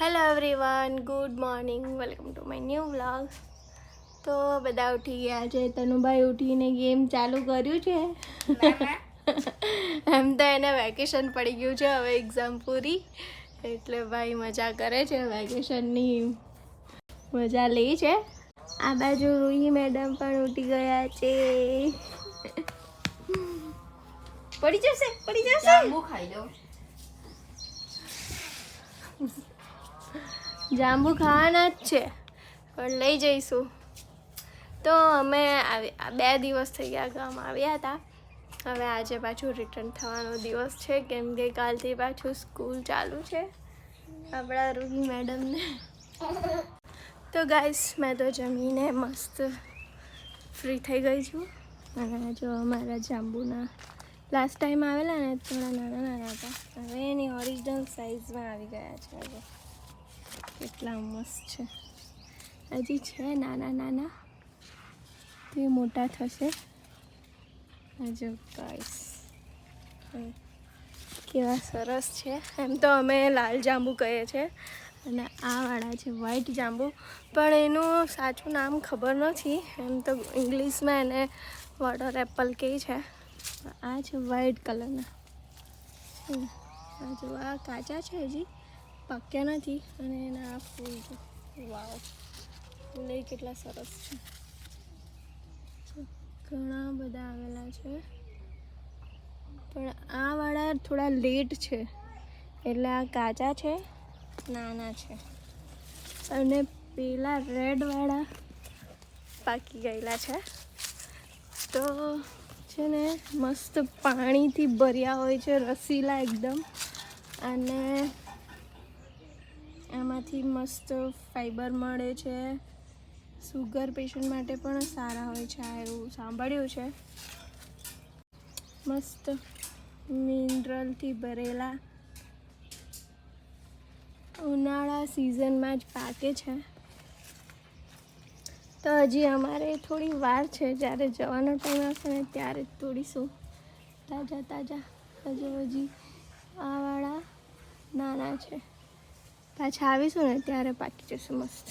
Hello everyone, good morning, welcome to my new vlog. તો બધા ઉઠી ગયા છે. તનુભાઈ ઉઠીને ગેમ ચાલુ કર્યું છે. એમ તો એને વેકેશન પડી ગયું છે, હવે એક્ઝામ પૂરી, એટલે ભાઈ મજા કરે છે, વેકેશનની મજા લે છે. આ બાજુ રૂહી મેડમ પણ ઉઠી ગયા છે. પડી જશે જાંબુ ખાઈ લો. જાંબુ ખાવાના જ છે, પણ લઈ જઈશું. તો અમે 2 દિવસ થઈ ગયા ગામ આવ્યા હતા. હવે આજે પાછું રિટર્ન થવાનો દિવસ છે, કેમ કે કાલથી પાછું સ્કૂલ ચાલુ છે આપણા રૂહી મેડમને. તો ગાઈસ, મેં તો જમીને મસ્ત ફ્રી થઈ ગઈ છું. અને જો અમારા જાંબુના લાસ્ટ ટાઈમ આવેલા ને થોડા નાના નાના હતા, હવે એની ઓરિજિનલ સાઇઝમાં આવી ગયા છે. હવે કેટલા મસ્ત છે. હજી છે નાના નાના, તો એ મોટા થશે. જો ગાઈસ, કેવા સરસ છે. એમ તો અમે લાલ જાંબુ કહીએ છીએ, અને આ વાળા છે વ્હાઈટ જાંબુ, પણ એનું સાચું નામ ખબર નથી. એમ તો ઇંગ્લિશમાં એને વોટર એપલ કહે છે. આ છે વ્હાઈટ કલરના. આ જો આ કાચા છે, હજી પાક્યા નથી. અને એના આ ફૂલ છે. વાવ, ફૂલ કેટલા સરસ છે. ઘણા બધા આવેલા છે, પણ આ વાળા થોડા લેટ છે, એટલે આ કાચા છે, નાના છે. અને પેલા રેડ વાળા પાકી ગયેલા છે. તો છે ને મસ્ત પાણીથી ભર્યા હોય છે, રસીલા એકદમ. અને આમાંથી મસ્ત ફાઈબર મળે છે. સુગર પેશન્ટ માટે પણ સારા હોય છે, આ એવું સાંભળ્યું છે. મસ્ત મિનરલથી ભરેલા, ઉનાળા સિઝનમાં જ પાકે છે. તો હજી અમારે થોડી વાર છે, જ્યારે જવાનો ટાઈમ આવશે ને ત્યારે તોડીશું તાજા તાજા. હજી આ વાળા નાના છે, પાછા આવીશું ને ત્યારે પાકી જશે મસ્ત.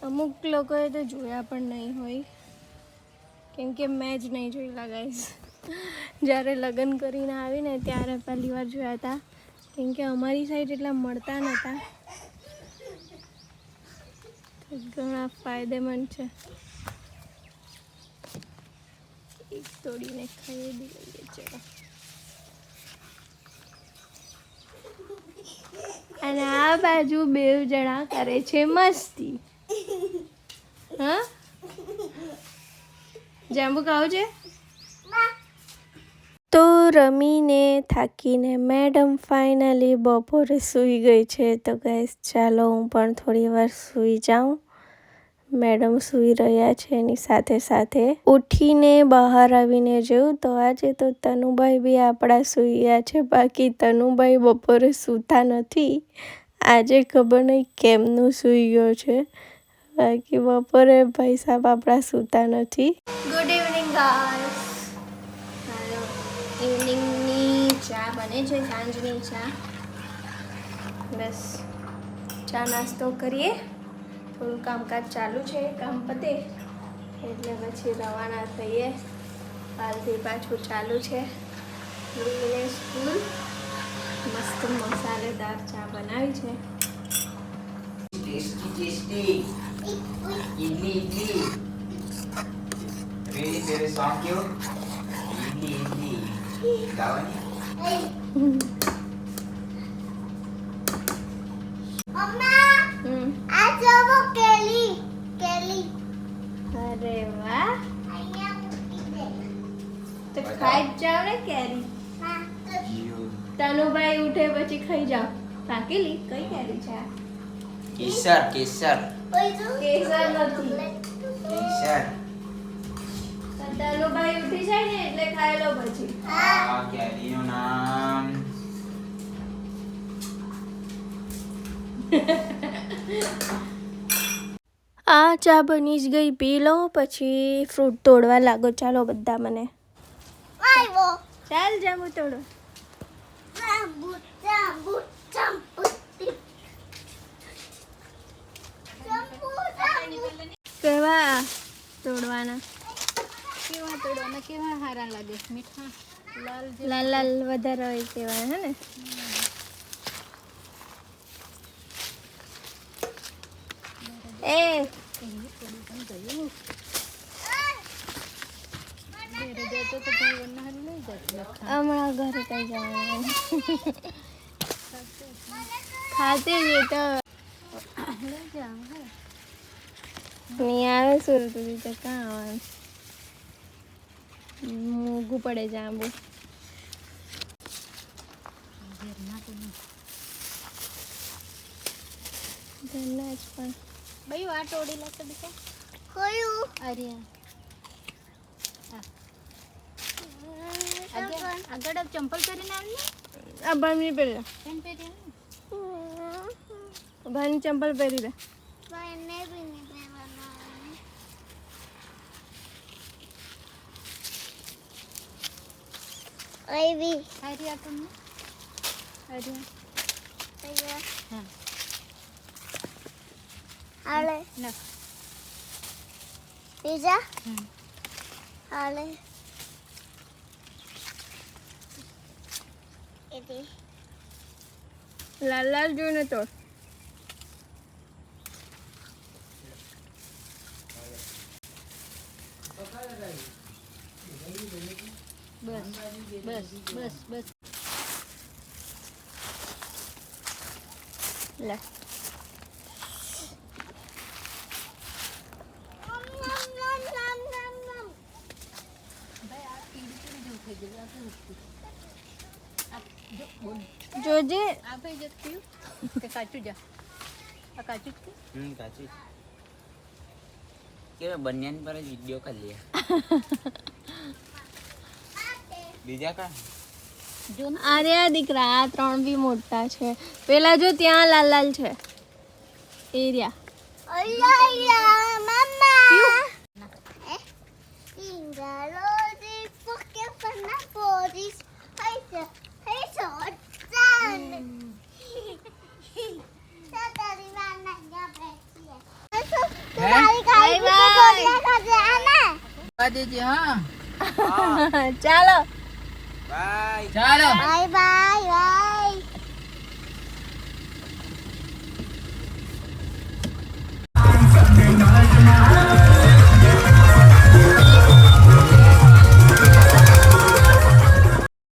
અમુક લોકોએ તો જોયા પણ નહીં હોય, કેમ કે મેં જ નહીં જોયેલા ગાઈસ. જ્યારે લગ્ન કરીને આવીને ત્યારે પહેલી વાર જોયા હતા, કેમ કે અમારી સાઈડ એટલા મળતા નહોતા. ઘણા ફાયદેમંદ છે. એક તોડીને ખાઈ લઈએ. ચલો. અને આ બાજુ 2 જણા કરે છે મસ્તી. હા, જાંબુ ખાવું છે? તો રમીને થાકીને મેડમ ફાઇનલી બપોરે સૂઈ ગઈ છે. તો ગાઈસ, ચાલો હું પણ થોડી વાર સૂઈ જાઉં. મેડમ સૂઈ રહ્યા છે, એની સાથે સાથે ઉઠીને બહાર આવીને જોયું તો આજે તો તનુભાઈ બી આપણા સૂઈ ગયા છે. બાકી તનુભાઈ બપોરે સૂતા નથી. આજે ખબર નહીં કેમનું સૂઈ ગયો છે. બાકી બપોરે ભાઈ સાહેબ આપણા સૂતા નથી. Good evening guys. હાલો, ઇવનિંગની ચા બને છે, સાંજની ચા. બસ ચા નાસ્તો કરીએ. થોડું કામકાજ ચાલુ છે, કામ પતે એટલે પછી રવાના થઈએ. કાલથી પાછું ચાલુ છે રૂહીને સ્કૂલ. મસ્ત મસાલેદાર ચા બનાવી છે. ટેસ્ટી ટેસ્ટી ઇડલી ઇડલી मेरी तेरे सॉन्ग क्यों इडली इडली गावानी मम्मा आ जाओ केली केली અરે વાહ, અહીંયા મૂકી દે. તો ખાઈ જ જાવ ને કેરી. હા તો તનુભાઈ ઉઠે પછી ખાઈ જાવ. પાકેલી કઈ કેરી છે આ? केसर केसर કોઈ તો કેસર નથી. केसर તનુભાઈ ઉઠી જાય ને એટલે ખાઈ લો પછી. આ કેરીનું નામ આ ચા બની જ ગઈ, પી લો. પછી ફ્રૂટ તોડવા લાગો. ચાલો બધા મને. આવ્યો ચાલ જાંબુ તોડો. કેવા તોડવાના? કેવા તોડવાના? કેવા હારા લાગે? મીઠા લાલ લાલ લાલ વધારે હોય તેવા હે ને? એ હમણાં ઘરે કઈ જવાનું ખાતે જ તો નહીં આવે સુરત સુધી તો કાં આવવાનું? મોંઘું પડે જાંબુ. ઘરના જ પણ ભાઈ આ તોડી લાગતો બીજા અરે આગળ ચંપલ પહેરીને આવી આ ભાઈ પહેરી પેન પહેરીને ભાઈની ચંપલ પહેરી લે. હારી આ તમને હારી હા ના Pizza? Ale. Ini. લાલ લાલ જોઈને તોડ. બસ બસ બસ બસ લે જોજે આ ભાઈ જત પીયું કે કાચું જા આ કાચું જ પીયું? કાચી કે બન્યાન પર જ વિડિયો કરી લે. બીજા કા જો ને અરે આ દીકરા આ ત્રણ બી મોટા છે. પેલા જો ત્યાં લાલ લાલ છે area. Hola, mamá. Tingalo di porque pernah polis. Hai sotan. Saya dari mana ya Becky? Kali-kali kita lihat aja anak. દેજે હા ચાલો બાય. ચાલો Bye bye bye.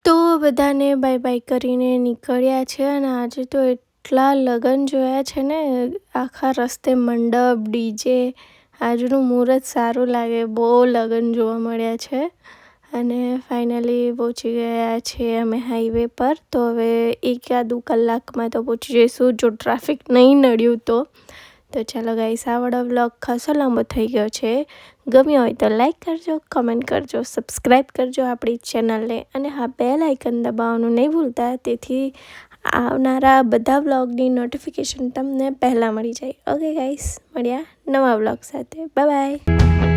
તો બધાને બાય બાય કરીને નીકળ્યા છે અને આજે તો એટલા લગ્ન જોયા છે ને આખા રસ્તે મંડપ ડીજે. આજનું મુહૂર્ત સારું લાગે, બહુ લગ્ન જોવા મળ્યા છે અને ફાઇનલી પહોંચી ગયા છે અમે હાઈવે પર. તો હવે 1-2 કલાકમાં તો પહોંચી જઈશું જો ટ્રાફિક નહીં નડ્યું તો. તો ચાલો ગાઈસ, આ વાળો વ્લોગ ખાસો લાંબો થઈ ગયો છે. ગમ્યો હોય તો લાઈક કરજો, કમેન્ટ કરજો, સબસ્ક્રાઈબ કરજો આપણી ચેનલને અને હા બેલ આઇકન દબાવવાનું નહીં ભૂલતા, તેથી આવનારા બધા વ્લોગની નોટિફિકેશન તમને પહેલાં મળી જાય. ઓકે ગાઈસ, મળ્યા નવા વ્લોગ સાથે. Bye bye.